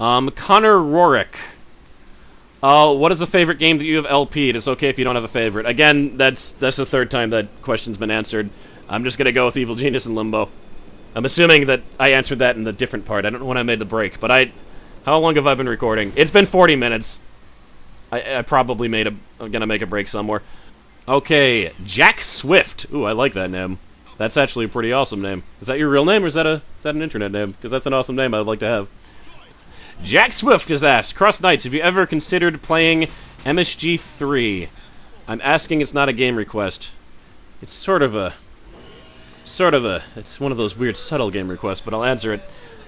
Connor Rorick. What is a favorite game that you have LP'd? It's okay if you don't have a favorite. Again, that's the third time that question's been answered. I'm just gonna go with Evil Genius and Limbo. I'm assuming that I answered that in the different part. I don't know when I made the break, but how long have I been recording? It's been 40 minutes. I probably gonna make a break somewhere. Okay, Jack Swift. Ooh, I like that name. That's actually a pretty awesome name. Is that your real name, or is that an internet name? Because that's an awesome name I'd like to have. Jack Swift has asked, CrossKnights, have you ever considered playing MSG3? I'm asking, it's not a game request. It's it's one of those weird subtle game requests, but I'll answer it.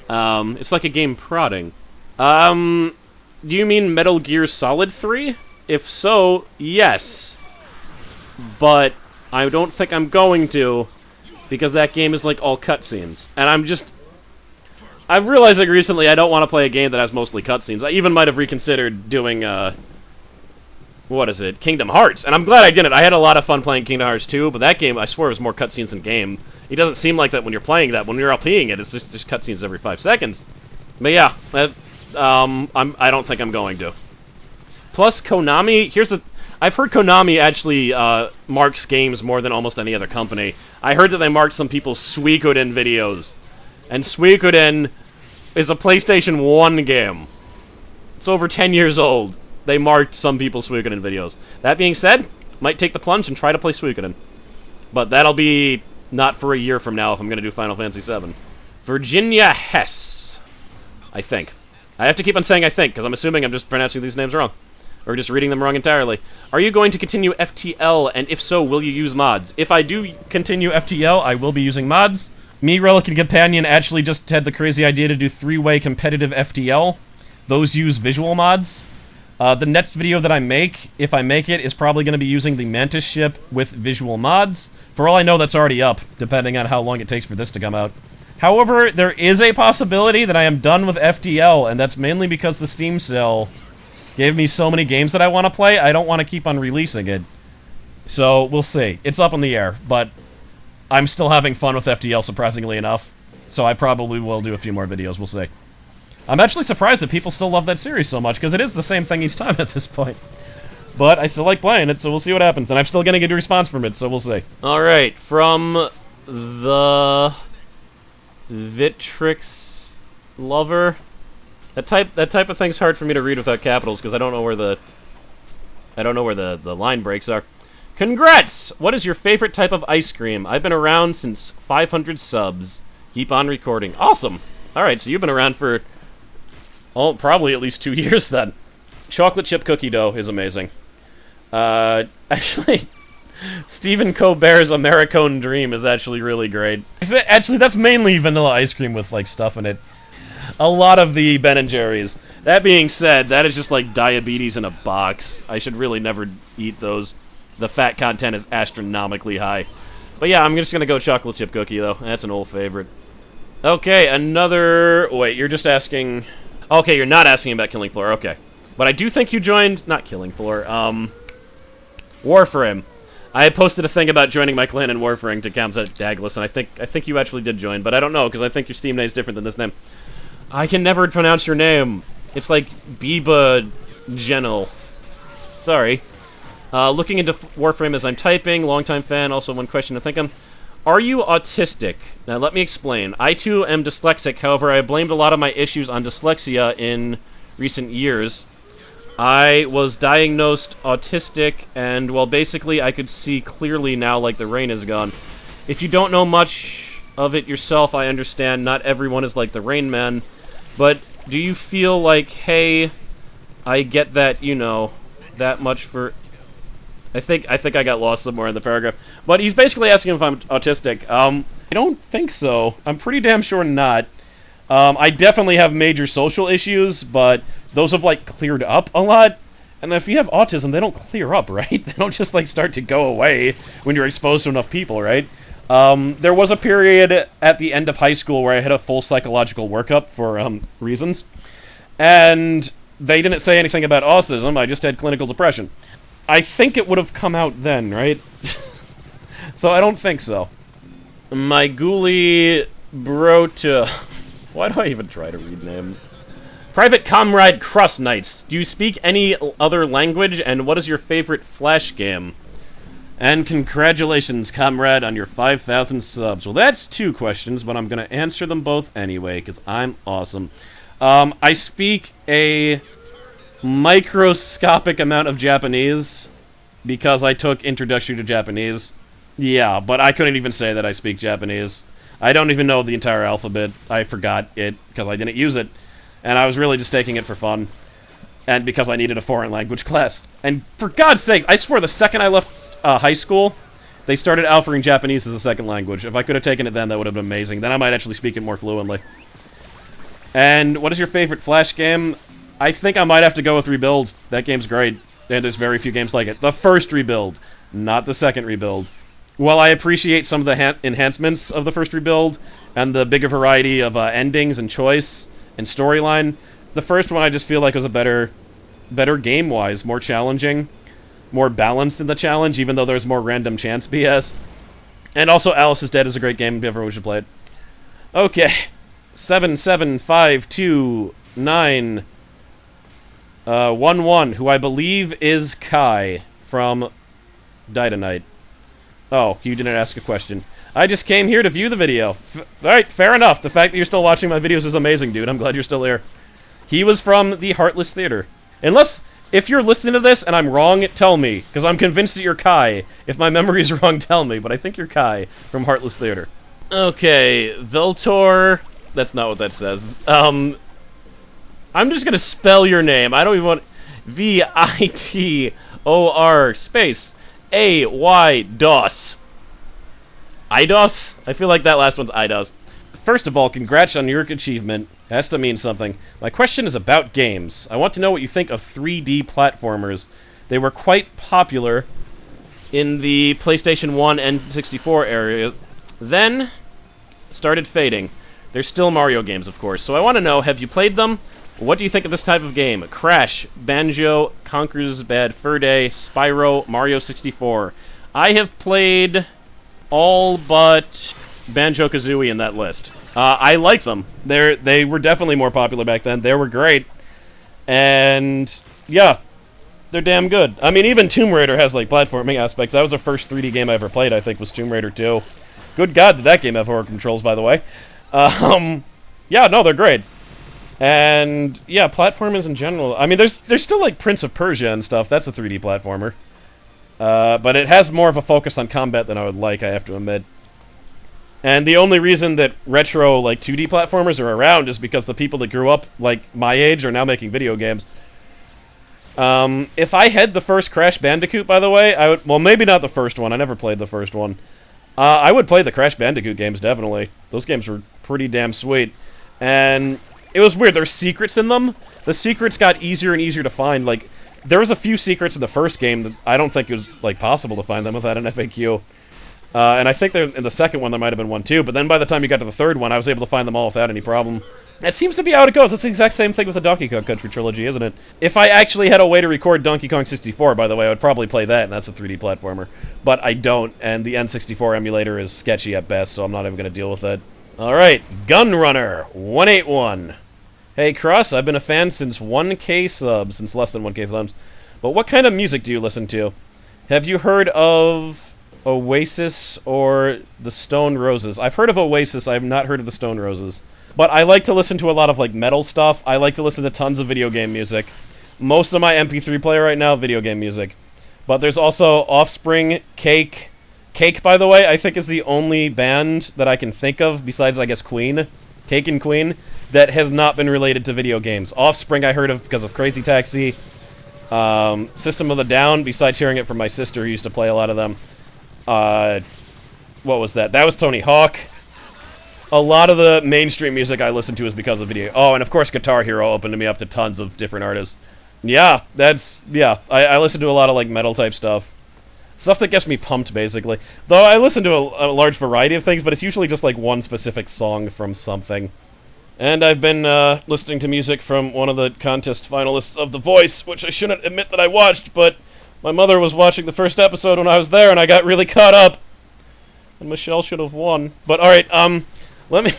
It's like a game prodding. Do you mean Metal Gear Solid 3? If so, yes. But I don't think I'm going to, because that game is like all cutscenes. And I'm realizing recently I don't want to play a game that has mostly cutscenes. I even might have reconsidered doing, Kingdom Hearts. And I'm glad I didn't. I had a lot of fun playing Kingdom Hearts 2, but that game, I swear, was more cutscenes than game. It doesn't seem like that when you're playing that. When you're LPing it, it's just cutscenes every 5 seconds. But yeah, I don't think I'm going to. Plus, Konami, I've heard Konami actually marks games more than almost any other company. I heard that they marked some people's Suikoden videos. And Suikoden is a PlayStation 1 game. It's over 10 years old. They marked some people's Suikoden videos. That being said, might take the plunge and try to play Suikoden. But that'll be not for a year from now if I'm going to do Final Fantasy VII. Virginia Hess. I think. I have to keep on saying I think, because I'm assuming I'm just pronouncing these names wrong. Or just reading them wrong entirely. Are you going to continue FTL, and if so, will you use mods? If I do continue FTL, I will be using mods. Me, Relic, and Companion actually just had the crazy idea to do 3-way competitive FTL. Those use visual mods. The next video that I make, if I make it, is probably going to be using the Mantis ship with visual mods. For all I know, that's already up, depending on how long it takes for this to come out. However, there is a possibility that I am done with FTL, and that's mainly because the Steam sale gave me so many games that I want to play, I don't want to keep on releasing it. So, we'll see. It's up in the air, but I'm still having fun with FTL, surprisingly enough. So I probably will do a few more videos, we'll see. I'm actually surprised that people still love that series so much, because it is the same thing each time at this point. But I still like playing it, so we'll see what happens. And I'm still getting a good response from it, so we'll see. Alright, from the Vitrix Lover. That type of thing's hard for me to read without capitals, because I don't know where the line breaks are. Congrats! What is your favorite type of ice cream? I've been around since 500 subs. Keep on recording. Awesome! Alright, so you've been around for probably at least 2 years then. Chocolate chip cookie dough is amazing. Actually, Stephen Colbert's Americone Dream is actually really great. Actually, that's mainly vanilla ice cream with, like, stuff in it. A lot of the Ben & Jerry's. That being said, that is just like diabetes in a box. I should really never eat those. The fat content is astronomically high. But yeah, I'm just gonna go chocolate chip cookie, though. That's an old favorite. Okay, another... Wait, you're just asking... Okay, you're not asking about Killing Floor, okay. But I do think you joined... Not Killing Floor, Warframe. I had posted a thing about joining my clan in Warframe to combat Daglas, and I think you actually did join, but I don't know, because I think your Steam name is different than this name. I can never pronounce your name. It's like Biba Genel. Sorry. Looking into Warframe as I'm typing, longtime fan, also one question to think of. Are you autistic? Now let me explain. I too am dyslexic, however I blamed a lot of my issues on dyslexia in recent years. I was diagnosed autistic, and well basically I could see clearly now like the rain is gone. If you don't know much of it yourself, I understand not everyone is like the Rain Man, but do you feel like, hey, I get that, you know, that much for... I think I got lost somewhere in the paragraph. But he's basically asking if I'm autistic. I don't think so. I'm pretty damn sure not. I definitely have major social issues, but those have, like, cleared up a lot. And if you have autism, they don't clear up, right? They don't just, like, start to go away when you're exposed to enough people, right? There was a period at the end of high school where I had a full psychological workup for, reasons. And they didn't say anything about autism, I just had clinical depression. I think it would have come out then, right? So I don't think so. My Ghoulie Brota... Why do I even try to read name? Private Comrade CrossKnights, do you speak any other language, and what is your favorite Flash game? And congratulations, comrade, on your 5,000 subs. Well, that's 2 questions, but I'm going to answer them both anyway, because I'm awesome. I speak a microscopic amount of Japanese, because I took Introduction to Japanese. Yeah, but I couldn't even say that I speak Japanese. I don't even know the entire alphabet. I forgot it, because I didn't use it. And I was really just taking it for fun. And because I needed a foreign language class. And for God's sake, I swear the second I left high school, they started offering Japanese as a second language. If I could have taken it then, that would have been amazing. Then I might actually speak it more fluently. And what is your favorite Flash game? I think I might have to go with Rebuild. That game's great. And there's very few games like it. The first Rebuild, not the second Rebuild. While I appreciate some of the enhancements of the first Rebuild, and the bigger variety of endings and choice and storyline, the first one I just feel like was a better game-wise, more challenging, more balanced in the challenge, even though there's more random chance BS. And also, Alice is Dead is a great game if everyone should play it. Okay. 77529 11, who I believe is Kai from Dynamite. Oh, you didn't ask a question. I just came here to view the video. Alright, fair enough. The fact that you're still watching my videos is amazing, dude. I'm glad you're still here. He was from the Heartless Theater. Unless, if you're listening to this and I'm wrong, tell me. Because I'm convinced that you're Kai. If my memory is wrong, tell me. But I think you're Kai from Heartless Theater. Okay, Veltor. That's not what that says. I'm just gonna spell your name. I don't even want... V-I-T-O-R space A-Y-DOS. IDOS? I feel like that last one's IDOS. First of all, congrats on your achievement. It has to mean something. My question is about games. I want to know what you think of 3D platformers. They were quite popular in the PlayStation 1 and 64 area. Then started fading. There's still Mario games, of course. So I want to know, have you played them? What do you think of this type of game? Crash, Banjo, Conker's Bad Fur Day, Spyro, Mario 64. I have played all but Banjo-Kazooie in that list. I like them. They were definitely more popular back then. They were great. And, yeah, they're damn good. I mean, even Tomb Raider has, like, platforming aspects. That was the first 3D game I ever played, I think, was Tomb Raider 2. Good God, did that game have horror controls, by the way. Yeah, no, they're great. And, yeah, platformers in general. I mean, there's still, like, Prince of Persia and stuff. That's a 3D platformer. But it has more of a focus on combat than I would like, I have to admit. And the only reason that retro, like, 2D platformers are around is because the people that grew up, like, my age are now making video games. If I had the first Crash Bandicoot, by the way, I would... Well, maybe not the first one. I never played the first one. I would play the Crash Bandicoot games, definitely. Those games were pretty damn sweet. And it was weird. There's secrets in them. The secrets got easier and easier to find. Like, there was a few secrets in the first game that I don't think it was, like, possible to find them without an FAQ. And I think in the second one there might have been one too, but then by the time you got to the third one, I was able to find them all without any problem. That seems to be how it goes. That's the exact same thing with the Donkey Kong Country trilogy, isn't it? If I actually had a way to record Donkey Kong 64, by the way, I would probably play that, and that's a 3D platformer. But I don't, and the N64 emulator is sketchy at best, so I'm not even going to deal with it. Alright, Gunrunner181. Hey, Cross, I've been a fan since 1K subs, since less than 1K subs. But what kind of music do you listen to? Have you heard of Oasis or the Stone Roses? I've heard of Oasis, I have not heard of the Stone Roses. But I like to listen to a lot of, like, metal stuff. I like to listen to tons of video game music. Most of my MP3 player right now, video game music. But there's also Offspring, Cake. Cake, by the way, I think is the only band that I can think of, besides, I guess, Queen. Cake and Queen, that has not been related to video games. Offspring I heard of because of Crazy Taxi. System of a Down, besides hearing it from my sister who used to play a lot of them. What was that? That was Tony Hawk. A lot of the mainstream music I listen to is because of video. Oh, and of course Guitar Hero opened me up to tons of different artists. Yeah, I listen to a lot of, like, metal type stuff. Stuff that gets me pumped, basically. Though I listen to a large variety of things, but it's usually just, like, one specific song from something. And I've been listening to music from one of the contest finalists of The Voice, which I shouldn't admit that I watched, but my mother was watching the first episode when I was there, and I got really caught up. And Michelle should have won. But, alright, let me...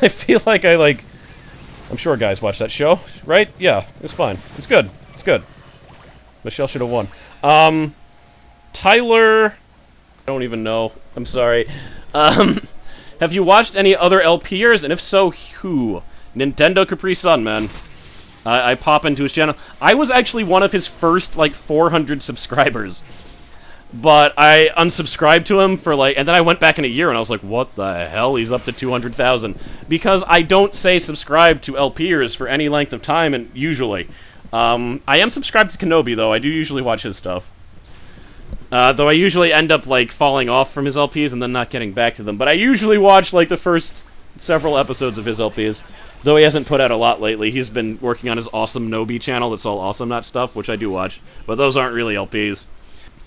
I feel like I, like... I'm sure guys watch that show, right? Yeah, it's fine. It's good. It's good. Michelle should have won. Tyler... I don't even know. I'm sorry. Have you watched any other LPers? And if so, who? Nintendo Capri Sun, man. I pop into his channel. I was actually one of his first, like, 400 subscribers. But I unsubscribed to him for, like... And then I went back in a year, and I was like, what the hell? He's up to 200,000. Because I don't say subscribe to LPers for any length of time, and usually. I am subscribed to Kenobi, though. I do usually watch his stuff. Though I usually end up, like, falling off from his LPs and then not getting back to them. But I usually watch, like, the first several episodes of his LPs. Though he hasn't put out a lot lately. He's been working on his Awesome Nobi channel that's all Awesome Not stuff, which I do watch. But those aren't really LPs.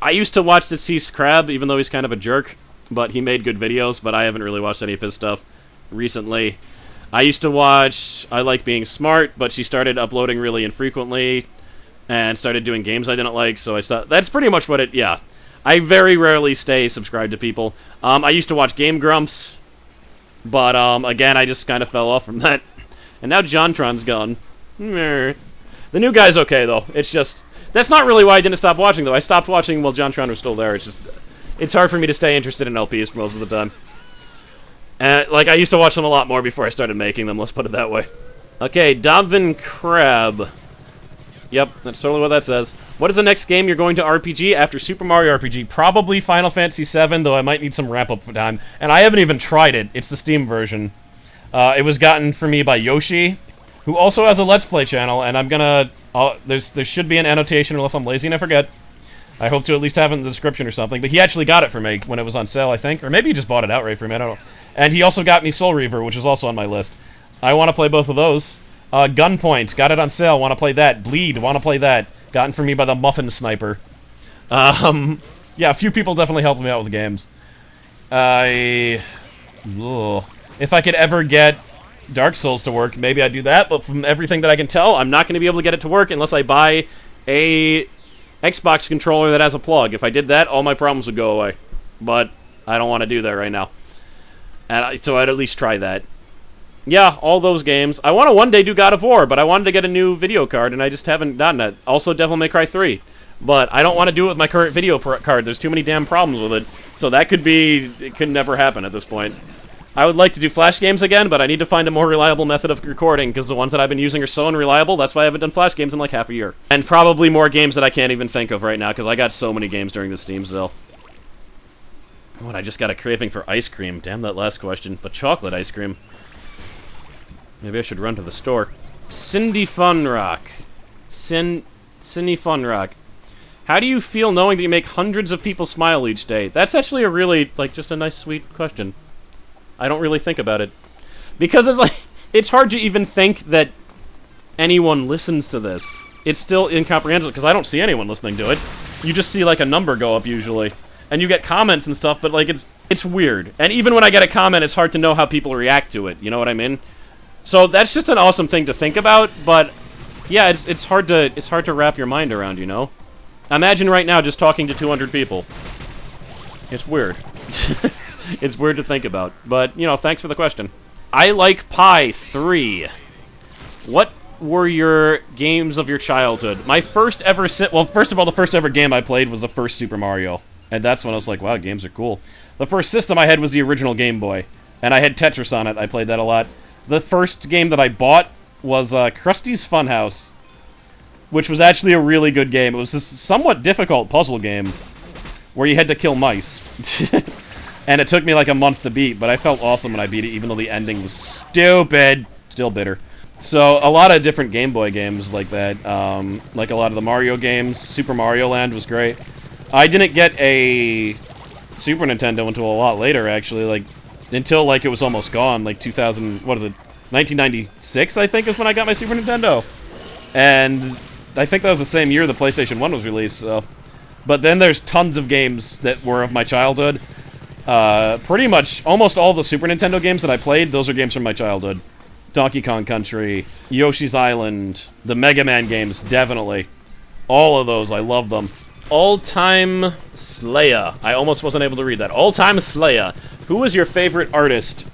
I used to watch Deceased Crab, even though he's kind of a jerk. But he made good videos, but I haven't really watched any of his stuff recently. I used to watch I Like Being Smart, but she started uploading really infrequently. And started doing games I didn't like, so I stopped. That's pretty much what it... Yeah. I very rarely stay subscribed to people. I used to watch Game Grumps. But, again, I just kind of fell off from that. And now JonTron's gone. The new guy's okay, though. It's just... That's not really why I didn't stop watching, though. I stopped watching while JonTron was still there. It's just... It's hard for me to stay interested in LPs for most of the time. Like, I used to watch them a lot more before I started making them, let's put it that way. Okay, Domvin Crab. Yep, that's totally what that says. What is the next game you're going to RPG after Super Mario RPG? Probably Final Fantasy VII, though I might need some wrap-up time. And I haven't even tried it. It's the Steam version. It was gotten for me by Yoshi, who also has a Let's Play channel, and I'm gonna... there should be an annotation unless I'm lazy and I forget. I hope to at least have it in the description or something. But he actually got it for me when it was on sale, I think. Or maybe he just bought it outright for me, I don't know. And he also got me Soul Reaver, which is also on my list. I want to play both of those. Gunpoint, got it on sale, want to play that. Bleed, want to play that. Gotten for me by the Muffin Sniper. Yeah, a few people definitely helped me out with the games. If I could ever get Dark Souls to work, maybe I'd do that, but from everything that I can tell, I'm not going to be able to get it to work unless I buy a Xbox controller that has a plug. If I did that, all my problems would go away. But I don't want to do that right now. So I'd at least try that. Yeah, all those games. I want to one day do God of War, but I wanted to get a new video card, and I just haven't done that. Also, Devil May Cry 3. But I don't want to do it with my current video card. There's too many damn problems with it. So that could be... It could never happen at this point. I would like to do Flash games again, but I need to find a more reliable method of recording, because the ones that I've been using are so unreliable, that's why I haven't done Flash games in like half a year. And probably more games that I can't even think of right now, because I got so many games during the Steam sale. Oh, and I just got a craving for ice cream. Damn that last question. But chocolate ice cream. Maybe I should run to the store. Cindy Funrock. Cindy Funrock. How do you feel knowing that you make hundreds of people smile each day? That's actually a really, like, just a nice, sweet question. I don't really think about it. Because it's like, it's hard to even think that anyone listens to this. It's still incomprehensible, because I don't see anyone listening to it. You just see, like, a number go up, usually. And you get comments and stuff, but, like, it's weird. And even when I get a comment, it's hard to know how people react to it, you know what I mean? So that's just an awesome thing to think about, but yeah, it's hard to wrap your mind around, you know? Imagine right now just talking to 200 people. It's weird. It's weird to think about, but you know, thanks for the question. I Like Pie 3. What were your games of your childhood? My first ever well, first of all, the first ever game I played was the first Super Mario, and that's when I was like, wow, games are cool. The first system I had was the original Game Boy, and I had Tetris on it. I played that a lot. The first game that I bought was Krusty's Funhouse, which was actually a really good game. It was this somewhat difficult puzzle game where you had to kill mice. And it took me like a month to beat, but I felt awesome when I beat it, even though the ending was stupid. Still bitter. So, a lot of different Game Boy games like that. Like a lot of the Mario games. Super Mario Land was great. I didn't get a Super Nintendo until a lot later, actually. Like, until, like, it was almost gone, like 2000, what is it, 1996, I think, is when I got my Super Nintendo. And I think that was the same year the PlayStation 1 was released, so. But then there's tons of games that were of my childhood. Pretty much, almost all the Super Nintendo games that I played, those are games from my childhood. Donkey Kong Country, Yoshi's Island, the Mega Man games, definitely. All of those, I love them. All-Time Slayer. I almost wasn't able to read that. All-Time Slayer. Who was your favorite artist?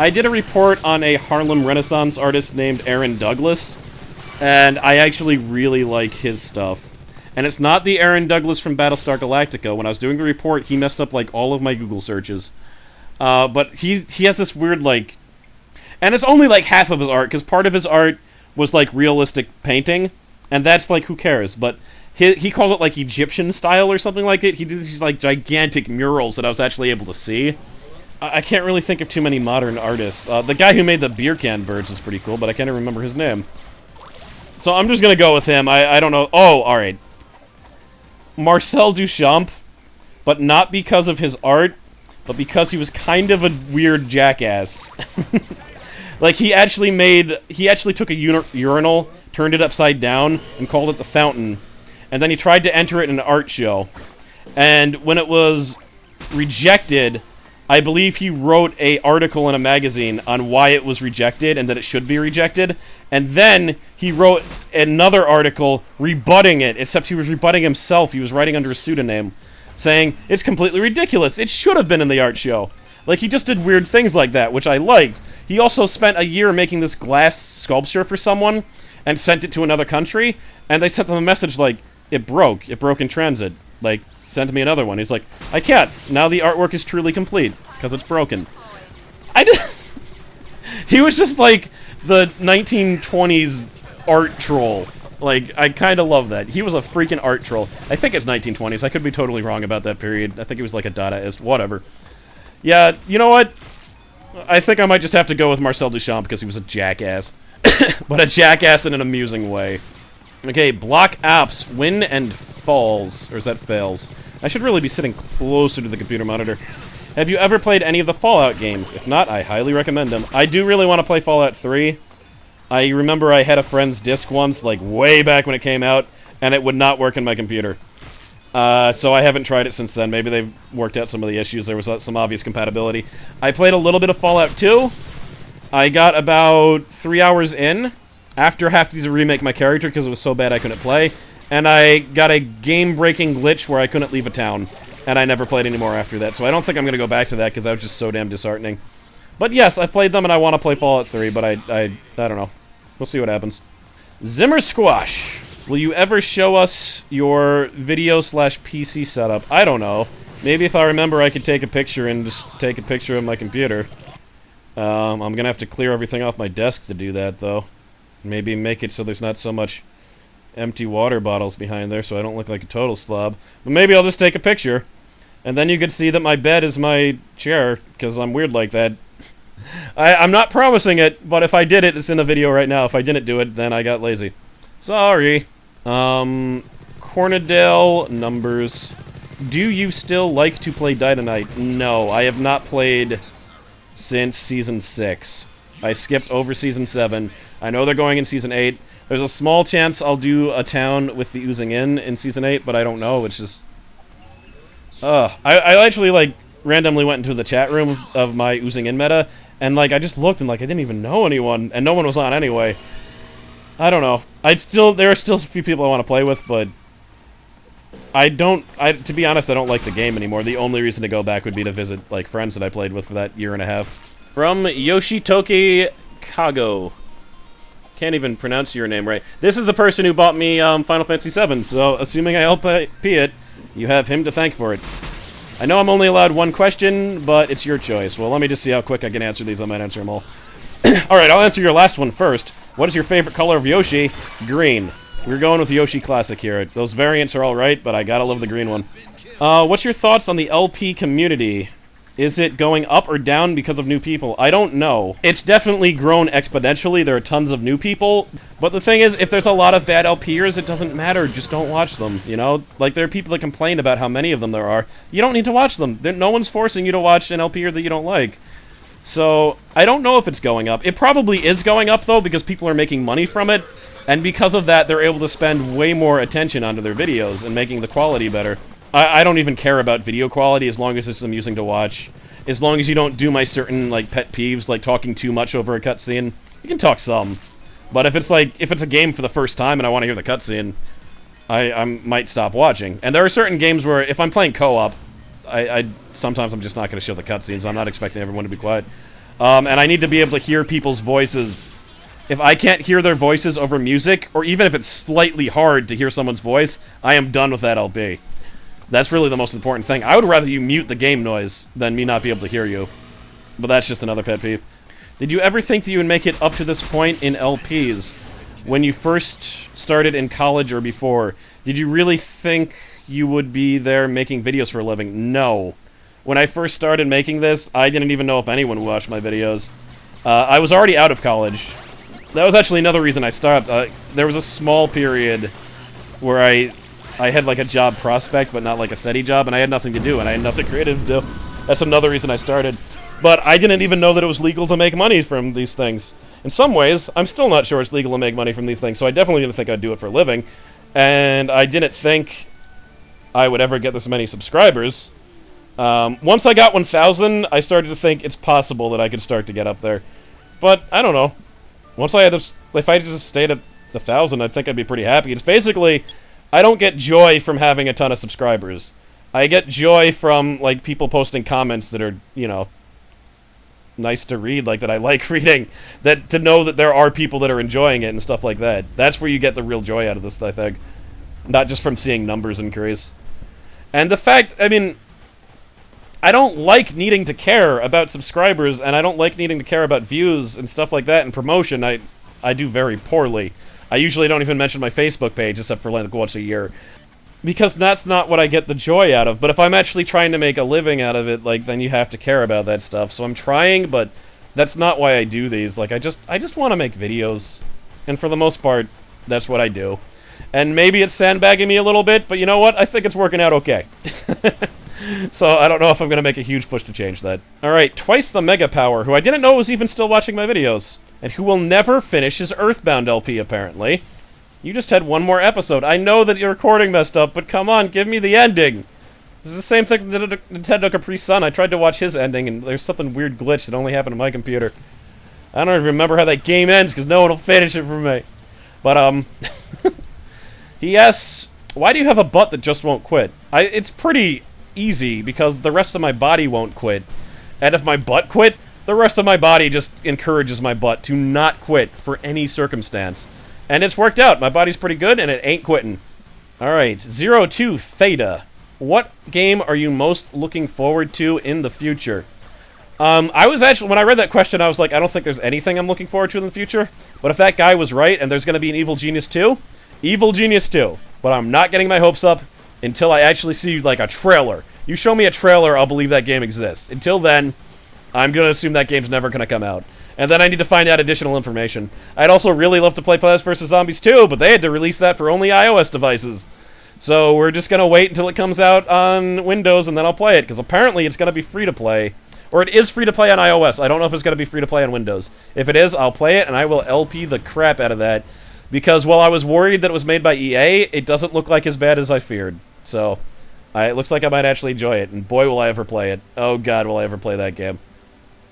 I did a report on a Harlem Renaissance artist named Aaron Douglas, and I actually really like his stuff. And it's not the Aaron Douglas from Battlestar Galactica. When I was doing the report, he messed up, like, all of my Google searches. But he has this weird, like... And it's only, like, half of his art, because part of his art was, like, realistic painting, and that's, like, who cares? But he calls it, like, Egyptian style or something like it. He did these, like, gigantic murals that I was actually able to see. I can't really think of too many modern artists. The guy who made the beer can birds is pretty cool, but I can't even remember his name. So I'm just gonna go with him. I don't know. Oh, alright. Marcel Duchamp, but not because of his art, but because he was kind of a weird jackass. Like, he actually took a urinal, turned it upside down, and called it the Fountain. And then he tried to enter it in an art show. And when it was rejected, I believe he wrote an article in a magazine on why it was rejected and that it should be rejected. And then he wrote another article rebutting it, except he was rebutting himself. He was writing under a pseudonym, saying, it's completely ridiculous. It should have been in the art show. Like, he just did weird things like that, which I liked. He also spent a year making this glass sculpture for someone and sent it to another country, and they sent them a message like, it broke in transit. Like, send me another one. He's like, I can't. Now the artwork is truly complete, because it's broken. He was just like the 1920s art troll. Like, I kind of love that. He was a freaking art troll. I think it's 1920s. I could be totally wrong about that period. I think he was like a Dadaist. Whatever. Yeah, you know what? I think I might just have to go with Marcel Duchamp because he was a jackass. But a jackass in an amusing way. Okay, block apps. Win and falls. Or is that fails? I should really be sitting closer to the computer monitor. Have you ever played any of the Fallout games? If not, I highly recommend them. I do really want to play Fallout 3. I remember I had a friend's disc once, like way back when it came out, and it would not work in my computer. So I haven't tried it since then. Maybe they've worked out some of the issues. There was some obvious compatibility. I played a little bit of Fallout 2. I got about 3 hours in, after having to remake my character because it was so bad I couldn't play, and I got a game-breaking glitch where I couldn't leave a town. And I never played anymore after that, so I don't think I'm going to go back to that because that was just so damn disheartening. But yes, I played them and I want to play Fallout 3, but I don't know. We'll see what happens. Zimmer Squash. Will you ever show us your video/PC setup? I don't know. Maybe if I remember I could take a picture and just take a picture of my computer. I'm going to have to clear everything off my desk to do that, though. Maybe make it so there's not so much empty water bottles behind there so I don't look like a total slob. But maybe I'll just take a picture. And then you can see that my bed is my chair, because I'm weird like that. I'm not promising it, but if I did it, it's in the video right now. If I didn't do it, then I got lazy. Sorry. Cornadale numbers. Do you still like to play Dynamite? No, I have not played since Season 6. I skipped over Season 7. I know they're going in Season 8. There's a small chance I'll do a town with the Oozing in Season 8, but I don't know. It's just... I actually, like, randomly went into the chat room of my Oozing in meta, and, like, I just looked and, like, I didn't even know anyone, and no one was on anyway. I don't know. There are still a few people I want to play with, but to be honest, I don't like the game anymore. The only reason to go back would be to visit, like, friends that I played with for that year and a half. From Yoshitoki Kago. Can't even pronounce your name right. This is the person who bought me Final Fantasy VII, so assuming I LP it, you have him to thank for it. I know I'm only allowed one question, but it's your choice. Well, let me just see how quick I can answer these. I might answer them all. Alright, I'll answer your last one first. What is your favorite color of Yoshi? Green. We're going with Yoshi Classic here. Those variants are alright, but I gotta love the green one. What's your thoughts on the LP community? Is it going up or down because of new people? I don't know. It's definitely grown exponentially. There are tons of new people. But the thing is, if there's a lot of bad LPers, it doesn't matter. Just don't watch them, you know? Like, there are people that complain about how many of them there are. You don't need to watch them. No one's forcing you to watch an LPer that you don't like. So, I don't know if it's going up. It probably is going up, though, because people are making money from it. And because of that, they're able to spend way more attention onto their videos and making the quality better. I don't even care about video quality as long as it's amusing to watch. As long as you don't do my certain, like, pet peeves, like talking too much over a cutscene. You can talk some. But if it's a game for the first time and I want to hear the cutscene, I might stop watching. And there are certain games where if I'm playing co-op, sometimes I'm just not going to show the cutscenes. I'm not expecting everyone to be quiet. And I need to be able to hear people's voices. If I can't hear their voices over music, or even if it's slightly hard to hear someone's voice, I am done with that LP. That's really the most important thing. I would rather you mute the game noise than me not be able to hear you. But that's just another pet peeve. Did you ever think that you would make it up to this point in LPs? When you first started in college or before, did you really think you would be there making videos for a living? No. When I first started making this, I didn't even know if anyone would watch my videos. I was already out of college. That was actually another reason I stopped. There was a small period where I had like a job prospect, but not like a steady job, and I had nothing to do, and I had nothing creative to do. That's another reason I started. But I didn't even know that it was legal to make money from these things. In some ways, I'm still not sure it's legal to make money from these things, so I definitely didn't think I'd do it for a living. And I didn't think I would ever get this many subscribers. Once I got 1,000, I started to think it's possible that I could start to get up there. But, I don't know. Once I had this, if I just stayed at 1,000, I think I'd be pretty happy. It's basically, I don't get joy from having a ton of subscribers. I get joy from, like, people posting comments that are, you know, nice to read, like that I like reading, that to know that there are people that are enjoying it and stuff like that. That's where you get the real joy out of this, I think. Not just from seeing numbers increase. And the fact, I mean, I don't like needing to care about subscribers, and I don't like needing to care about views and stuff like that, and promotion. I do very poorly. I usually don't even mention my Facebook page, except for like once a year. Because that's not what I get the joy out of. But if I'm actually trying to make a living out of it, like, then you have to care about that stuff. So I'm trying, but that's not why I do these. Like, I just want to make videos. And for the most part, that's what I do. And maybe it's sandbagging me a little bit, but you know what? I think it's working out okay. So I don't know if I'm going to make a huge push to change that. Alright, Twice the Mega Power, who I didn't know was even still watching my videos. And who will never finish his Earthbound LP, apparently. You just had one more episode. I know that your recording messed up, but come on, give me the ending. This is the same thing that Nintendo Capri Sun. I tried to watch his ending, and there's something weird glitch that only happened on my computer. I don't even remember how that game ends, because no one will finish it for me. But, he asks, why do you have a butt that just won't quit? It's pretty easy, because the rest of my body won't quit. And if my butt quit, the rest of my body just encourages my butt to not quit for any circumstance. And it's worked out. My body's pretty good, and it ain't quitting. Alright, 02 Theta. What game are you most looking forward to in the future? I was actually, when I read that question, I was like, I don't think there's anything I'm looking forward to in the future. But if that guy was right, and there's going to be an Evil Genius 2, Evil Genius 2. But I'm not getting my hopes up until I actually see, like, a trailer. You show me a trailer, I'll believe that game exists. Until then, I'm going to assume that game's never going to come out. And then I need to find out additional information. I'd also really love to play Plants vs. Zombies 2, but they had to release that for only iOS devices. So we're just going to wait until it comes out on Windows, and then I'll play it, because apparently it's going to be free-to-play. Or it is free-to-play on iOS. I don't know if it's going to be free-to-play on Windows. If it is, I'll play it, and I will LP the crap out of that. Because while I was worried that it was made by EA, it doesn't look like as bad as I feared. So, it looks like I might actually enjoy it, and boy will I ever play it. Oh god, will I ever play that game.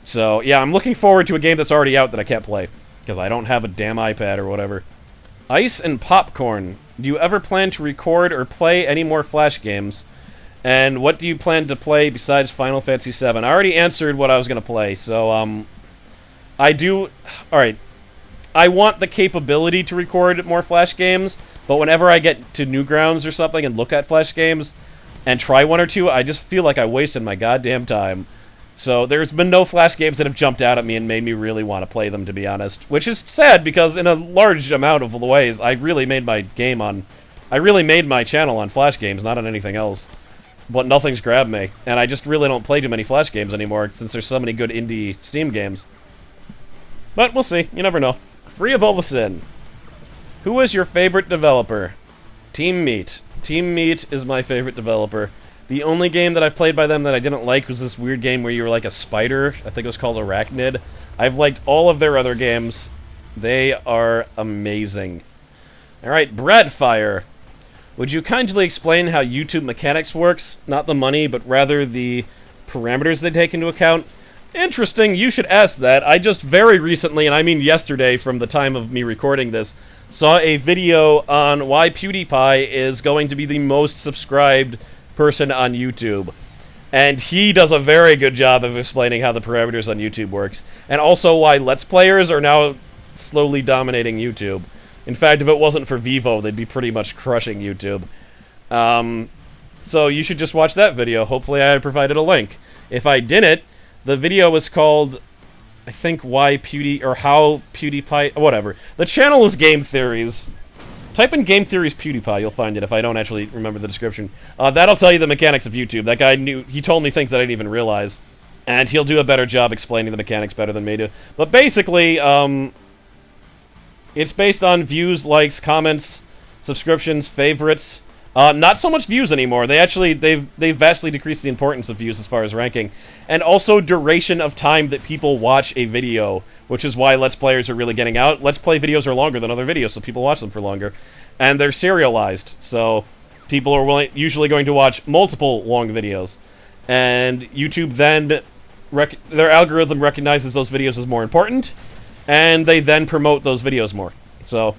So, yeah, I'm looking forward to a game that's already out that I can't play. Because I don't have a damn iPad or whatever. Ice and Popcorn. Do you ever plan to record or play any more Flash games? And what do you plan to play besides Final Fantasy VII? I already answered what I was going to play, so, I do... Alright. I want the capability to record more Flash games, but whenever I get to Newgrounds or something and look at Flash games and try one or two, I just feel like I wasted my goddamn time. So there's been no Flash games that have jumped out at me and made me really want to play them, to be honest. Which is sad, because in a large amount of ways, I really made my channel on Flash games, not on anything else. But nothing's grabbed me, and I just really don't play too many Flash games anymore, since there's so many good indie Steam games. But we'll see, you never know. Free of all the sin. Who is your favorite developer? Team Meat. Team Meat is my favorite developer. The only game that I've played by them that I didn't like was this weird game where you were like a spider. I think it was called Arachnid. I've liked all of their other games. They are amazing. Alright, Bradfire. Would you kindly explain how YouTube mechanics works? Not the money, but rather the parameters they take into account? Interesting, you should ask that. I just very recently, and I mean yesterday from the time of me recording this, saw a video on why PewDiePie is going to be the most subscribed person on YouTube. And he does a very good job of explaining how the parameters on YouTube works. And also why Let's Players are now slowly dominating YouTube. In fact, if it wasn't for Vivo, they'd be pretty much crushing YouTube. So you should just watch that video. Hopefully I provided a link. If I didn't, the video was called, I think, How PewDiePie... Whatever. The channel is Game Theories. Type in Game Theories PewDiePie, you'll find it if I don't actually remember the description. That'll tell you the mechanics of YouTube. That guy he told me things that I didn't even realize. And he'll do a better job explaining the mechanics better than me do. But basically, it's based on views, likes, comments, subscriptions, favorites. Not so much views anymore. They've vastly decreased the importance of views as far as ranking. And also duration of time that people watch a video, which is why Let's Players are really getting out. Let's Play videos are longer than other videos, so people watch them for longer. And they're serialized, so people are usually going to watch multiple long videos. And YouTube then, their algorithm recognizes those videos as more important, and they then promote those videos more. So,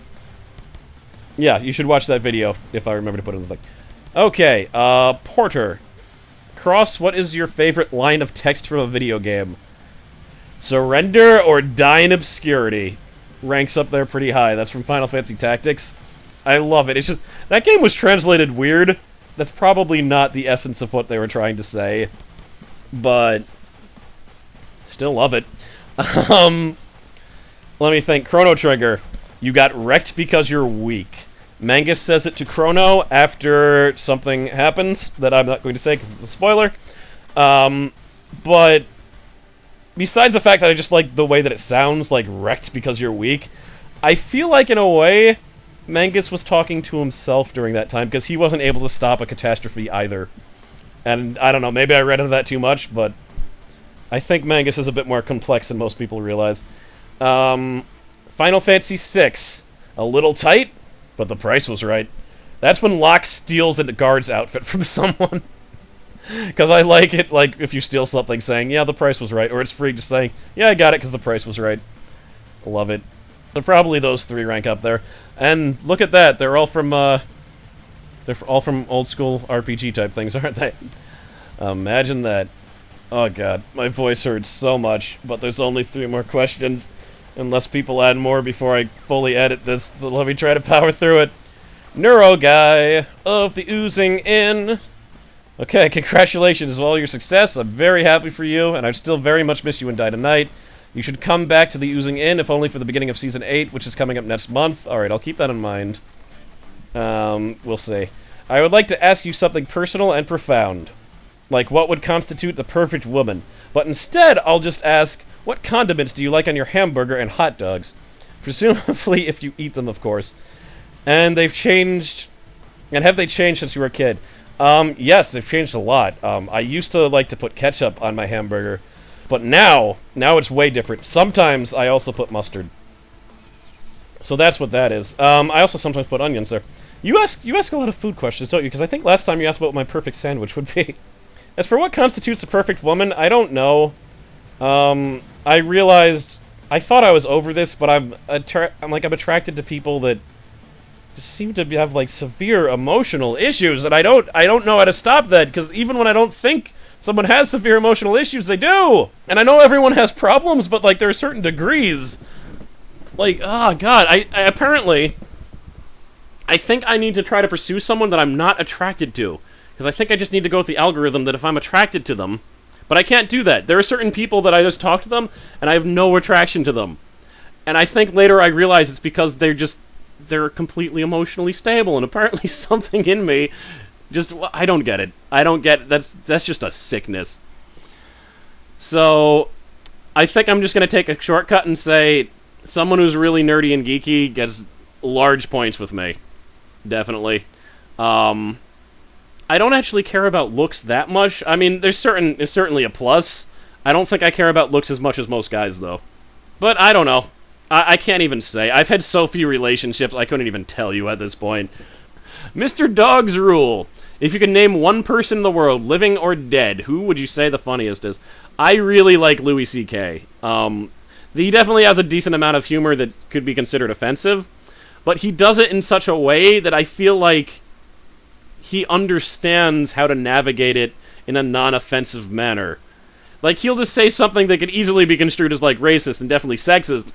yeah, you should watch that video, if I remember to put it in the thing. Okay, Porter. Cross, what is your favorite line of text from a video game? Surrender or die in obscurity. Ranks up there pretty high. That's from Final Fantasy Tactics. I love it. It's just, that game was translated weird. That's probably not the essence of what they were trying to say. But, still love it. Let me think. Chrono Trigger. You got wrecked because you're weak. Mangus says it to Chrono after something happens that I'm not going to say because it's a spoiler. But besides the fact that I just like the way that it sounds, like wrecked because you're weak, I feel like in a way Mangus was talking to himself during that time because he wasn't able to stop a catastrophe either. And I don't know, maybe I read into that too much, but I think Mangus is a bit more complex than most people realize. Final Fantasy VI. A little tight, but the price was right. That's when Locke steals a guard's outfit from someone. Because I like it, like, if you steal something saying, yeah, the price was right, or it's free just saying, yeah, I got it because the price was right. Love it. So probably those three rank up there. And look at that, they're all from old school RPG type things, aren't they? Imagine that. Oh god, my voice hurts so much, but there's only 3 more questions. Unless people add more before I fully edit this, so let me try to power through it. Neuro Guy of the Oozing Inn. Okay, congratulations on all your success. I'm very happy for you, and I still very much miss you and Die Tonight. You should come back to the Oozing Inn, if only for the beginning of Season 8, which is coming up next month. Alright, I'll keep that in mind. We'll see. I would like to ask you something personal and profound. Like, what would constitute the perfect woman? But instead, I'll just ask, what condiments do you like on your hamburger and hot dogs? Presumably if you eat them, of course. And they've changed... And have they changed since you were a kid? Yes, they've changed a lot. I used to like to put ketchup on my hamburger. But now it's way different. Sometimes I also put mustard. So that's what that is. I also sometimes put onions there. You ask a lot of food questions, don't you? Because I think last time you asked about what my perfect sandwich would be. As for what constitutes a perfect woman, I don't know. I realized I thought I was over this, but I'm attracted to people that just seem to have like severe emotional issues, and I don't know how to stop that, because even when I don't think someone has severe emotional issues, they do. And I know everyone has problems, but like there are certain degrees. Like, oh god, I apparently I think I need to try to pursue someone that I'm not attracted to, because I think I just need to go with the algorithm that if I'm attracted to them. But I can't do that. There are certain people that I just talk to them, and I have no attraction to them. And I think later I realize it's because they're completely emotionally stable, and apparently something in me just, I don't get it. I don't get it. That's just a sickness. So, I think I'm just going to take a shortcut and say, someone who's really nerdy and geeky gets large points with me. Definitely. I don't actually care about looks that much. I mean, it's certainly a plus. I don't think I care about looks as much as most guys, though. But I don't know. I can't even say. I've had so few relationships, I couldn't even tell you at this point. Mr. Dog's Rule. If you could name one person in the world, living or dead, who would you say the funniest is? I really like Louis C.K. He definitely has a decent amount of humor that could be considered offensive, but he does it in such a way that I feel like he understands how to navigate it in a non-offensive manner. Like, he'll just say something that could easily be construed as, like, racist and definitely sexist,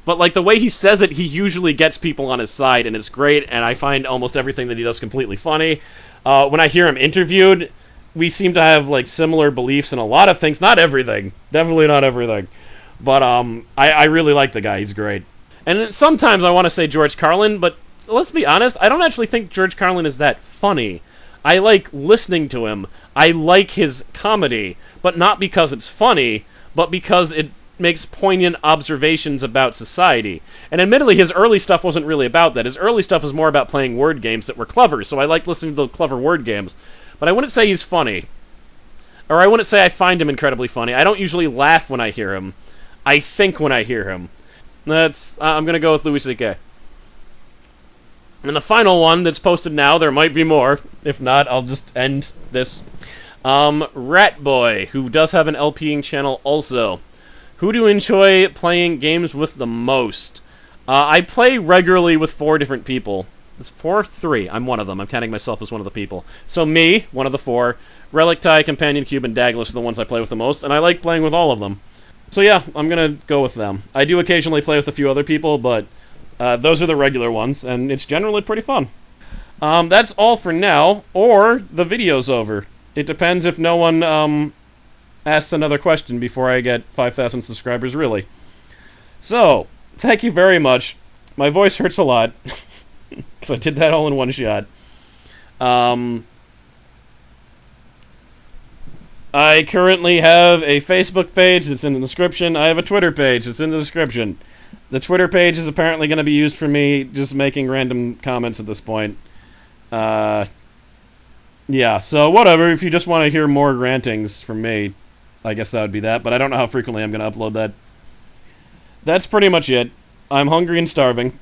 but, like, the way he says it, he usually gets people on his side, and it's great, and I find almost everything that he does completely funny. When I hear him interviewed, we seem to have, like, similar beliefs in a lot of things. Not everything. Definitely not everything. But, I really like the guy. He's great. And sometimes I want to say George Carlin, but let's be honest, I don't actually think George Carlin is that funny. I like listening to him. I like his comedy, but not because it's funny, but because it makes poignant observations about society. And admittedly, his early stuff wasn't really about that. His early stuff was more about playing word games that were clever, so I like listening to the clever word games. But I wouldn't say he's funny. Or I wouldn't say I find him incredibly funny. I don't usually laugh when I hear him. I think when I hear him. I'm gonna go with Louis C.K. And the final one that's posted now, there might be more. If not, I'll just end this. Ratboy, who does have an LPing channel also. Who do you enjoy playing games with the most? I play regularly with 4 different people. It's 4? 3. I'm one of them. I'm counting myself as one of the people. So me, one of the 4. Relic Tie, Companion Cube, and Dagless are the ones I play with the most, and I like playing with all of them. So yeah, I'm gonna go with them. I do occasionally play with a few other people, but those are the regular ones, and it's generally pretty fun. That's all for now, or the video's over. It depends if no one asks another question before I get 5,000 subscribers, really. So, thank you very much. My voice hurts a lot, because I did that all in one shot. I currently have a Facebook page that's in the description. I have a Twitter page that's in the description. The Twitter page is apparently going to be used for me just making random comments at this point. Yeah, so whatever. If you just want to hear more rantings from me, I guess that would be that. But I don't know how frequently I'm going to upload that. That's pretty much it. I'm hungry and starving.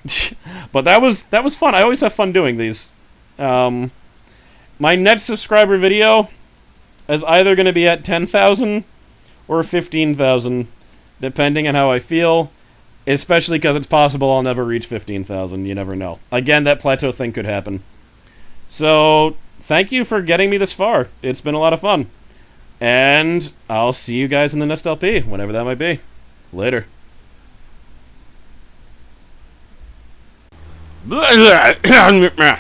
But that was fun. I always have fun doing these. My next subscriber video is either going to be at 10,000 or 15,000, depending on how I feel, especially because it's possible I'll never reach 15,000. You never know. Again, that plateau thing could happen. So, thank you for getting me this far. It's been a lot of fun. And I'll see you guys in the next LP, whenever that might be. Later.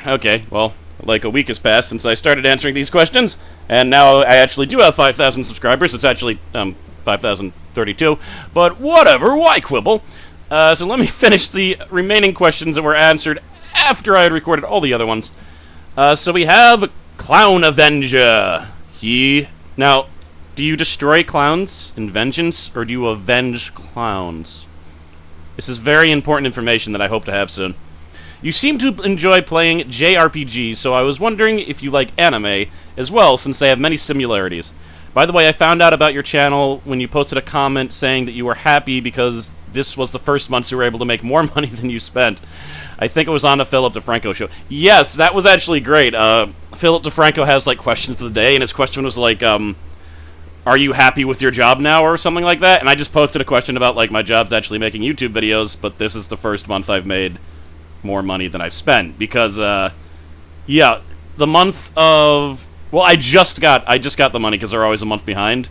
Okay, well, like a week has passed since I started answering these questions, and now I actually do have 5,000 subscribers. It's actually 5,032, but whatever, why quibble? So let me finish the remaining questions that were answered after I had recorded all the other ones. So we have Clown Avenger. Now, do you destroy clowns in vengeance, or do you avenge clowns? This is very important information that I hope to have soon. You seem to enjoy playing JRPGs, so I was wondering if you like anime as well, since they have many similarities. By the way, I found out about your channel when you posted a comment saying that you were happy because this was the first month you were able to make more money than you spent. I think it was on the Philip DeFranco show. Yes, that was actually great. Philip DeFranco has, like, questions of the day, and his question was, like, are you happy with your job now, or something like that? And I just posted a question about, like, my job's actually making YouTube videos, but this is the first month I've made more money than I've spent, because, yeah, the month of... Well, I just got the money, because they're always a month behind.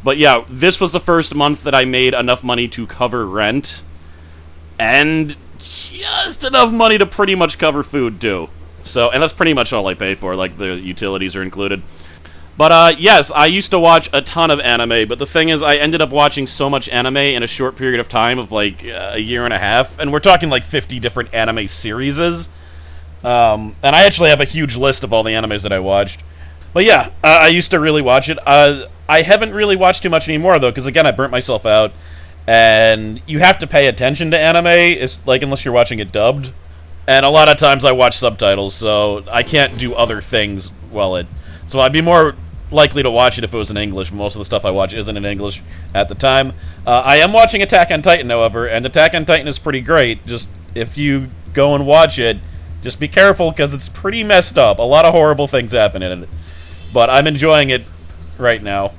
But yeah, this was the first month that I made enough money to cover rent, and just enough money to pretty much cover food, too. So, and that's pretty much all I pay for, like, the utilities are included. But, yes, I used to watch a ton of anime, but the thing is, I ended up watching so much anime in a short period of time of, like, a year and a half, and we're talking, like, 50 different anime series. And I actually have a huge list of all the animes that I watched. But yeah, I used to really watch it. I haven't really watched too much anymore, though, because, again, I burnt myself out, and you have to pay attention to anime, like, unless you're watching it dubbed, and a lot of times I watch subtitles, so I can't do other things so I'd be more likely to watch it if it was in English. Most of the stuff I watch isn't in English at the time. I am watching Attack on Titan, however, and Attack on Titan is pretty great. Just, if you go and watch it, just be careful, because it's pretty messed up. A lot of horrible things happen in it. But I'm enjoying it right now.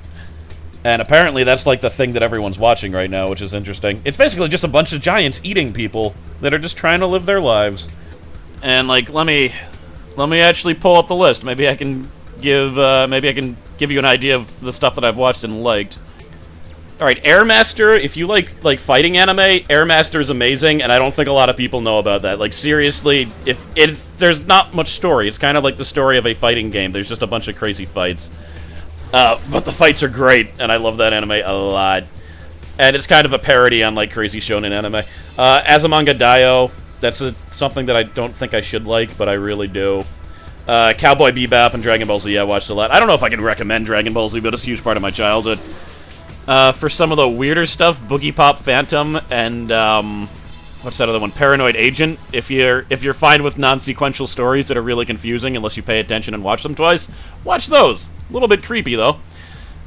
And apparently that's, like, the thing that everyone's watching right now, which is interesting. It's basically just a bunch of giants eating people that are just trying to live their lives. And, like, let me actually pull up the list. Maybe I can give you an idea of the stuff that I've watched and liked. Alright, Airmaster, if you like fighting anime, Airmaster is amazing, and I don't think a lot of people know about that. Like, seriously, there's not much story. It's kind of like the story of a fighting game. There's just a bunch of crazy fights. But the fights are great, and I love that anime a lot. And it's kind of a parody on, like, crazy shonen anime. Azumanga Daioh, that's something that I don't think I should like, but I really do. Cowboy Bebop and Dragon Ball Z I watched a lot. I don't know if I can recommend Dragon Ball Z, but it's a huge part of my childhood. For some of the weirder stuff, Boogie Pop Phantom and, what's that other one? Paranoid Agent. If you're fine with non-sequential stories that are really confusing unless you pay attention and watch them twice, watch those. A little bit creepy, though.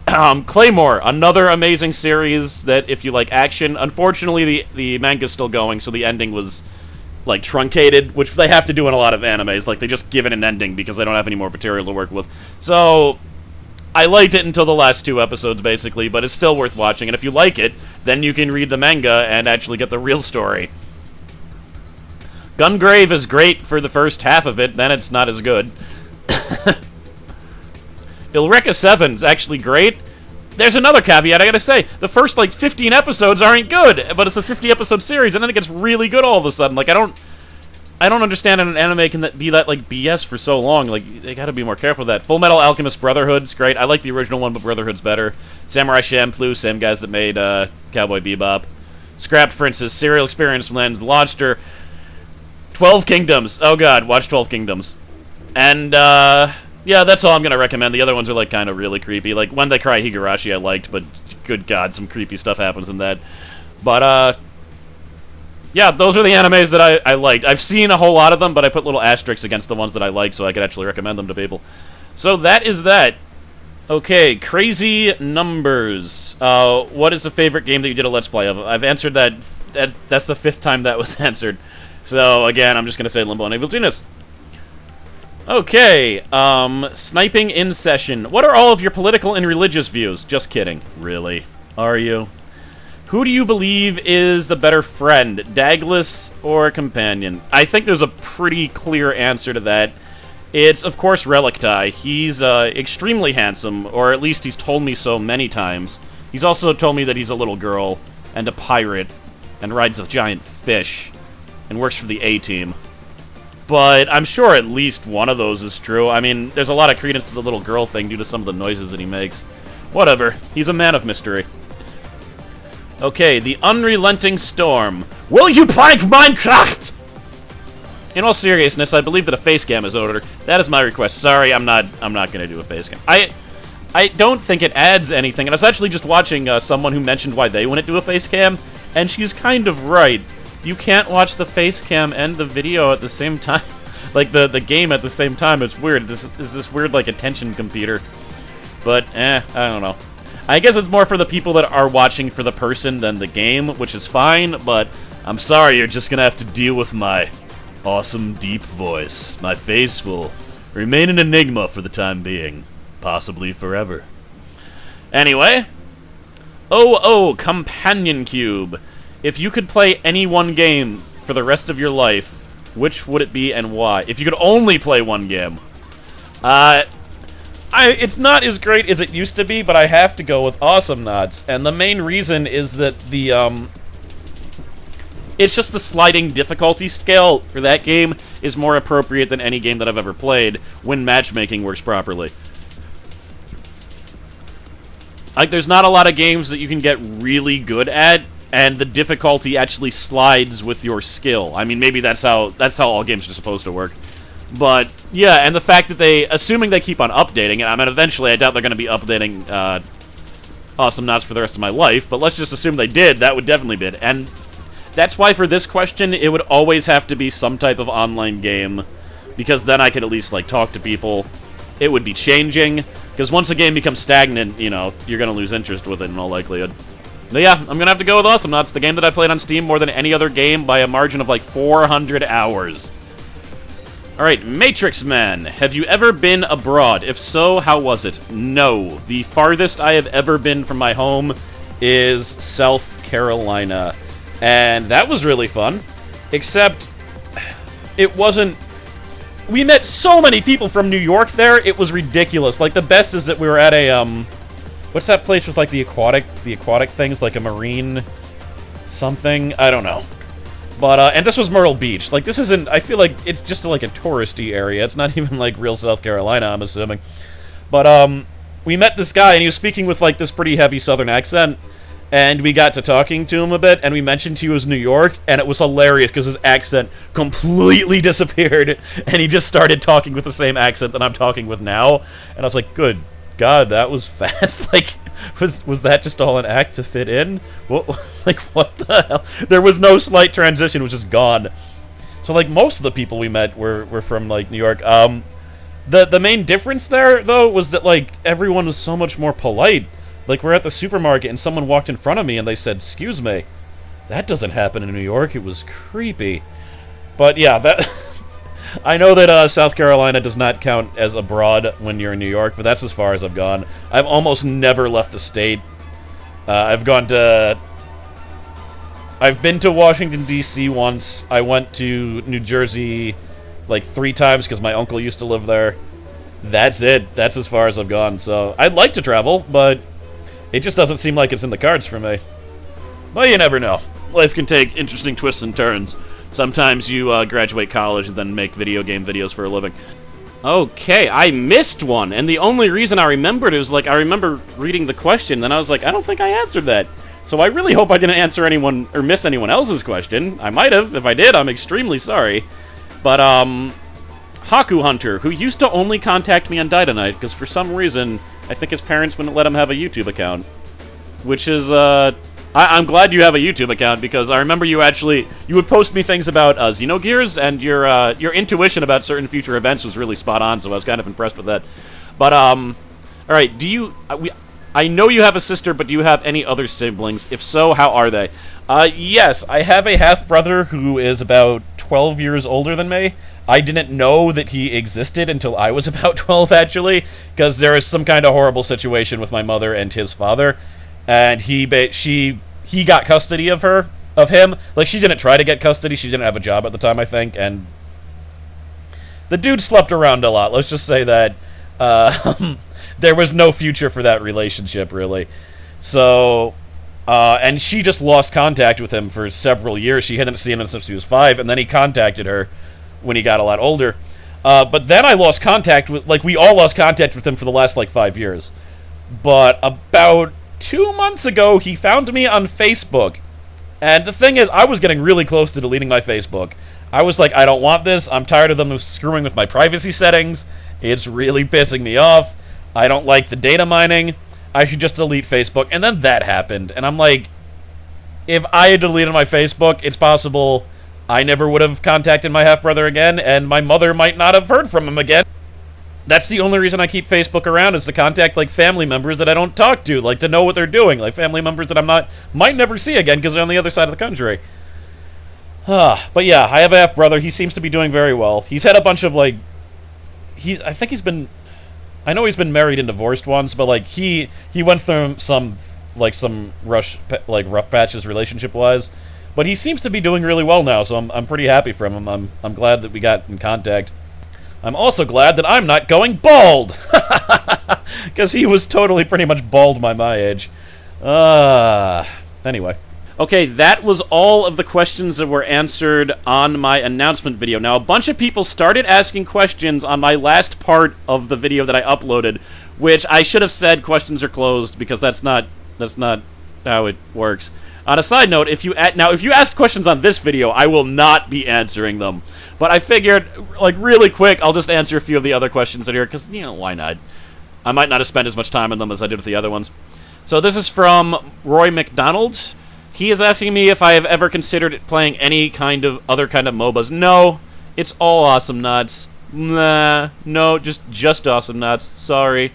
Claymore, another amazing series that if you like action, unfortunately the manga's still going, so the ending was, like, truncated, which they have to do in a lot of animes. Like, they just give it an ending because they don't have any more material to work with. So, I liked it until the last 2 episodes, basically, but it's still worth watching, and if you like it, then you can read the manga and actually get the real story. Gungrave is great for the first half of it, then it's not as good. Eureka 7's actually great. There's another caveat I gotta say. The first, like, 15 episodes aren't good, but it's a 50-episode series, and then it gets really good all of a sudden. Like, I don't understand an anime can be that, like, BS for so long. Like, they gotta be more careful with that. Full Metal Alchemist Brotherhood's great. I like the original one, but Brotherhood's better. Samurai Champloo, same guys that made Cowboy Bebop. Scrapped Princess, Serial Experience Lens, Lobster, 12 Kingdoms. Oh god, watch 12 Kingdoms. And, yeah, that's all I'm gonna recommend. The other ones are, like, kind of really creepy. Like, When They Cry Higurashi I liked, but good god, some creepy stuff happens in that. But, yeah, those are the animes that I liked. I've seen a whole lot of them, but I put little asterisks against the ones that I liked so I could actually recommend them to people. So that is that. Okay, crazy numbers. What is the favorite game that you did a Let's Play of? I've answered that. That's the 5th time that was answered. So, again, I'm just gonna say Limbo and Evil Genius. Okay, sniping in session. What are all of your political and religious views? Just kidding. Really? Are you? Who do you believe is the better friend, Douglas or companion? I think there's a pretty clear answer to that. It's, of course, Relicti. He's extremely handsome, or at least he's told me so many times. He's also told me that he's a little girl, and a pirate, and rides a giant fish, and works for the A-Team. But I'm sure at least one of those is true. I mean, there's a lot of credence to the little girl thing due to some of the noises that he makes. Whatever. He's a man of mystery. Okay, the Unrelenting Storm. Will you play Minecraft? In all seriousness, I believe that a face cam is ordered. That is my request. Sorry, I'm not gonna do a face cam. I don't think it adds anything, and I was actually just watching someone who mentioned why they wouldn't do a face cam, and she's kind of right. You can't watch the face cam and the video at the same time. Like, the game at the same time. It's weird. This is this weird, like, attention computer. But, I don't know. I guess it's more for the people that are watching for the person than the game, which is fine, but I'm sorry, you're just gonna have to deal with my awesome, deep voice. My face will remain an enigma for the time being. Possibly forever. Anyway. Oh, Companion Cube. If you could play any one game for the rest of your life, which would it be and why? If you could only play one game. It's not as great as it used to be, but I have to go with Awesomenauts. And the main reason is that it's just the sliding difficulty scale for that game is more appropriate than any game that I've ever played when matchmaking works properly. Like, there's not a lot of games that you can get really good at, and the difficulty actually slides with your skill. I mean, maybe that's how all games are supposed to work. But, yeah, and the fact that assuming they keep on updating it, I mean, eventually I doubt they're going to be updating Awesomenauts for the rest of my life, but let's just assume they did, that would definitely be it. And that's why for this question, it would always have to be some type of online game, because then I could at least, like, talk to people. It would be changing, because once a game becomes stagnant, you know, you're going to lose interest with it in all likelihood. But yeah, I'm going to have to go with Awesomenauts, the game that I played on Steam more than any other game by a margin of like 400 hours. Alright, Matrix Man. Have you ever been abroad? If so, how was it? No. The farthest I have ever been from my home is South Carolina. And that was really fun. Except, it wasn't we met so many people from New York there, it was ridiculous. Like, the best is that we were at a, what's that place with, like, the aquatic things, like a marine something? I don't know. But, and this was Myrtle Beach. Like, this isn't, I feel like it's just, like, a touristy area. It's not even, like, real South Carolina, I'm assuming. But, we met this guy, and he was speaking with, like, this pretty heavy southern accent. And we got to talking to him a bit, and we mentioned he was New York, and it was hilarious because his accent completely disappeared, and he just started talking with the same accent that I'm talking with now. And I was like, good God, that was fast. Like, was that just all an act to fit in? What, like, what the hell? There was no slight transition, it was just gone. So, like, most of the people we met were from, like, New York. The main difference there, though, was that, like, everyone was so much more polite. Like, we're at the supermarket, and someone walked in front of me, and they said, "Excuse me." That doesn't happen in New York. It was creepy. But, yeah, that... I know that South Carolina does not count as abroad when you're in New York, but that's as far as I've gone. I've almost never left the state. I've been to Washington, D.C. once. I went to New Jersey, like, 3 times, because my uncle used to live there. That's it. That's as far as I've gone. So, I'd like to travel, but... it just doesn't seem like it's in the cards for me. Well, you never know. Life can take interesting twists and turns. Sometimes you graduate college and then make video game videos for a living. Okay, I missed one, and the only reason I remembered it was, like, I remember reading the question, and I was like, I don't think I answered that. So I really hope I didn't answer anyone, or miss anyone else's question. I might have. If I did, I'm extremely sorry. But, Haku Hunter, who used to only contact me on Dynamite, because for some reason... I think his parents wouldn't let him have a YouTube account. Which is, I'm glad you have a YouTube account, because I remember you would post me things about Xenogears, and your intuition about certain future events was really spot on, so I was kind of impressed with that. But, alright, I know you have a sister, but do you have any other siblings? If so, how are they? Yes, I have a half-brother who is about 12 years older than me. I didn't know that he existed until I was about 12, actually, because there is some kind of horrible situation with my mother and his father, and he got custody of him. Like, she didn't try to get custody, she didn't have a job at the time, I think, and the dude slept around a lot. Let's just say that there was no future for that relationship, really. So, and she just lost contact with him for several years. She hadn't seen him since he was 5, and then he contacted her when he got a lot older. But then I lost contact with, like, we all lost contact with him for the last, like, 5 years. But about 2 months ago, he found me on Facebook. And the thing is, I was getting really close to deleting my Facebook. I was like, I don't want this. I'm tired of them screwing with my privacy settings. It's really pissing me off. I don't like the data mining. I should just delete Facebook. And then that happened. And I'm like, if I had deleted my Facebook, it's possible I never would have contacted my half-brother again, and my mother might not have heard from him again. That's the only reason I keep Facebook around, is to contact, like, family members that I don't talk to, like, to know what they're doing, like, family members that might never see again because they're on the other side of the country. But yeah, I have a half-brother. He seems to be doing very well. He's had a bunch of, like, I know he's been married and divorced once, but, like, he went through some rough patches relationship-wise. But he seems to be doing really well now, so I'm pretty happy for him. I'm glad that we got in contact. I'm also glad that I'm not going bald! Because he was totally pretty much bald by my age. Anyway. Okay, that was all of the questions that were answered on my announcement video. Now, a bunch of people started asking questions on my last part of the video that I uploaded, which I should have said questions are closed, because that's not how it works. On a side note, if you ask questions on this video, I will not be answering them. But I figured, like, really quick, I'll just answer a few of the other questions in here, because, you know, why not? I might not have spent as much time on them as I did with the other ones. So this is from Roy McDonald. He is asking me if I have ever considered playing any other kind of MOBAs. No, it's all Awesome Knots. Nah, no, just Awesome Knots. Sorry.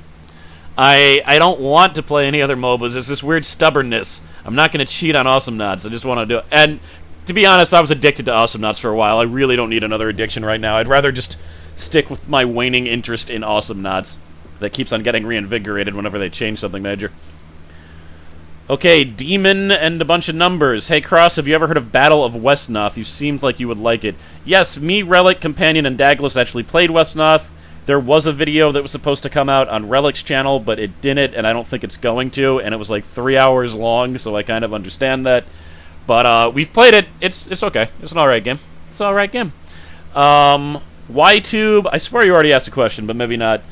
I don't want to play any other MOBAs. It's this weird stubbornness. I'm not going to cheat on Awesome Knots. I just want to do it. And to be honest, I was addicted to Awesome Knots for a while. I really don't need another addiction right now. I'd rather just stick with my waning interest in Awesome Knots that keeps on getting reinvigorated whenever they change something major. Okay, Demon and a bunch of numbers. Hey, Cross, have you ever heard of Battle of Westnoth? You seemed like you would like it. Yes, me, Relic, Companion, and Douglas actually played Westnoth. There was a video that was supposed to come out on Relic's channel, but it didn't, and I don't think it's going to, and it was like 3 hours long, so I kind of understand that. But, we've played it. It's okay. It's an alright game. It's an alright game. YTube, I swear you already asked a question, but maybe not.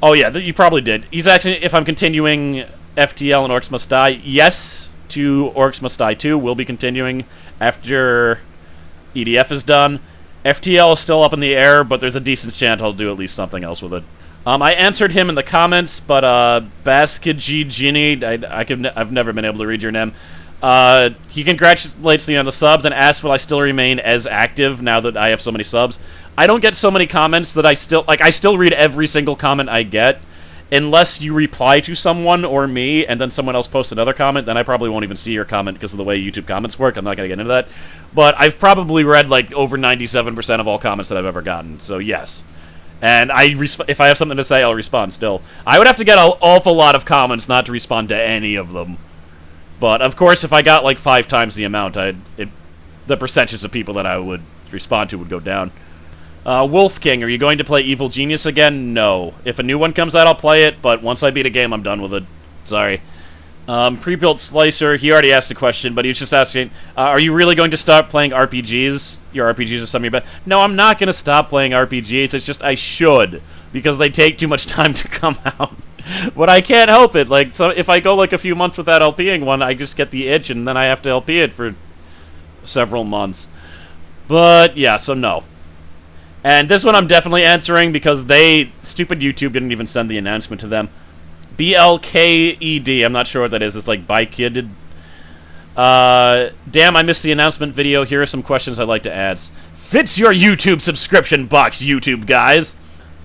Oh, yeah, you probably did. He's actually, if I'm continuing FTL and Orcs Must Die, yes to Orcs Must Die 2. We'll be continuing after EDF is done. FTL is still up in the air, but there's a decent chance I'll do at least something else with it. I answered him in the comments, but Baskidji Ginny, I've never been able to read your name. He congratulates me on the subs and asks will I still remain as active now that I have so many subs. I don't get so many comments that I still read every single comment I get. Unless you reply to someone or me, and then someone else posts another comment, then I probably won't even see your comment because of the way YouTube comments work. I'm not going to get into that. But I've probably read, like, over 97% of all comments that I've ever gotten, so yes. And if I have something to say, I'll respond still. I would have to get an awful lot of comments not to respond to any of them. But, of course, if I got, like, 5 times the amount, the percentage of people that I would respond to would go down. Wolf King, are you going to play Evil Genius again? No. If a new one comes out, I'll play it, but once I beat a game, I'm done with it. Sorry. Pre-built Slicer, he already asked the question, but he was just asking, are you really going to stop playing RPGs? Your RPGs are some of your best. No, I'm not going to stop playing RPGs, it's just I should, because they take too much time to come out. But I can't help it, like, so if I go like a few months without LPing one, I just get the itch, and then I have to LP it for several months. But, yeah, so no. And this one I'm definitely answering because stupid YouTube didn't even send the announcement to them. BLKED, I'm not sure what that is. It's like bi-kidded. Damn, I missed the announcement video. Here are some questions I'd like to ask. Fits your YouTube subscription box, YouTube guys.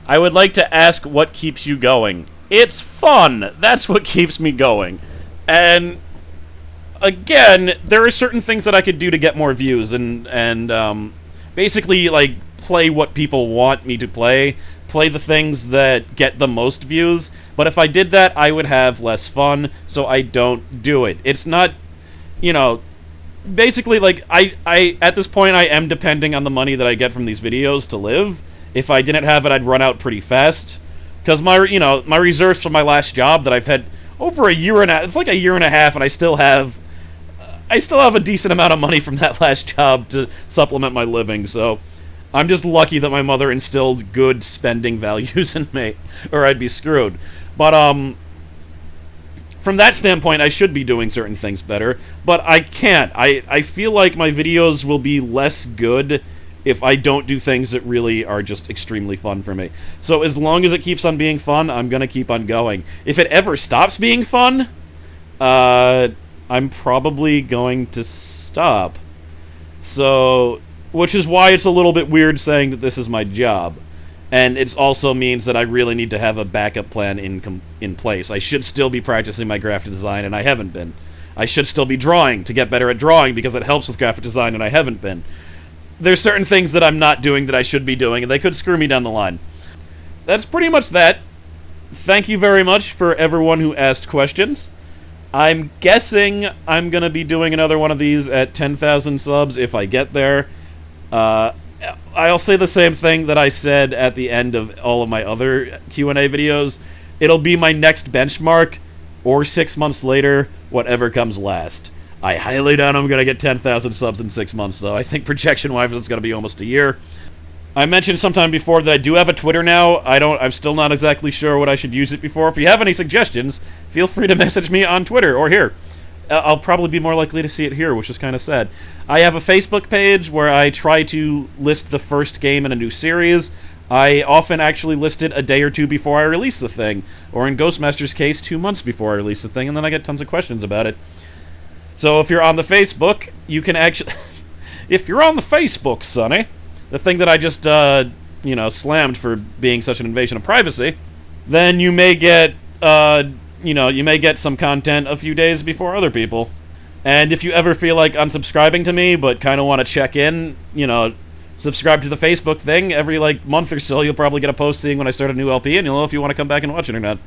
I would like to ask what keeps you going. It's fun. That's what keeps me going. And again, there are certain things that I could do to get more views and basically like play what people want me to play the things that get the most views, but if I did that, I would have less fun, so I don't do it. It's not, you know, basically, like, I at this point, I am depending on the money that I get from these videos to live. If I didn't have it, I'd run out pretty fast, because my reserves from my last job that I've had over a year and a half, it's like a year and a half, and I still have a decent amount of money from that last job to supplement my living, so I'm just lucky that my mother instilled good spending values in me, or I'd be screwed. But, from that standpoint, I should be doing certain things better, but I can't. I feel like my videos will be less good if I don't do things that really are just extremely fun for me. So as long as it keeps on being fun, I'm gonna keep on going. If it ever stops being fun, I'm probably going to stop. So, which is why it's a little bit weird saying that this is my job. And it also means that I really need to have a backup plan in place. I should still be practicing my graphic design, and I haven't been. I should still be drawing to get better at drawing, because it helps with graphic design, and I haven't been. There's certain things that I'm not doing that I should be doing, and they could screw me down the line. That's pretty much that. Thank you very much for everyone who asked questions. I'm guessing I'm going to be doing another one of these at 10,000 subs if I get there. I'll say the same thing that I said at the end of all of my other Q&A videos. It'll be my next benchmark, or 6 months later, whatever comes last. I highly doubt I'm going to get 10,000 subs in 6 months, though. I think projection-wise it's going to be almost a year. I mentioned sometime before that I do have a Twitter now. I'm still not exactly sure what I should use it before. If you have any suggestions, feel free to message me on Twitter or here. I'll probably be more likely to see it here, which is kind of sad. I have a Facebook page where I try to list the first game in a new series. I often actually list it a day or two before I release the thing, or in Ghostmaster's case, 2 months before I release the thing, and then I get tons of questions about it. So if you're on the Facebook, you can actually... if you're on the Facebook, Sonny, the thing that I just, slammed for being such an invasion of privacy, then you may get, you may get some content a few days before other people. And if you ever feel like unsubscribing to me, but kind of want to check in, subscribe to the Facebook thing. Every, month or so, you'll probably get a post saying when I start a new LP, and you'll know if you want to come back and watch it or not.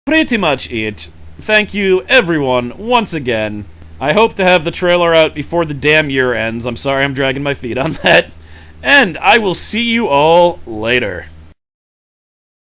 Pretty much it. thank you, everyone, once again. I hope to have the trailer out before the damn year ends. I'm sorry I'm dragging my feet on that. And I will see you all later.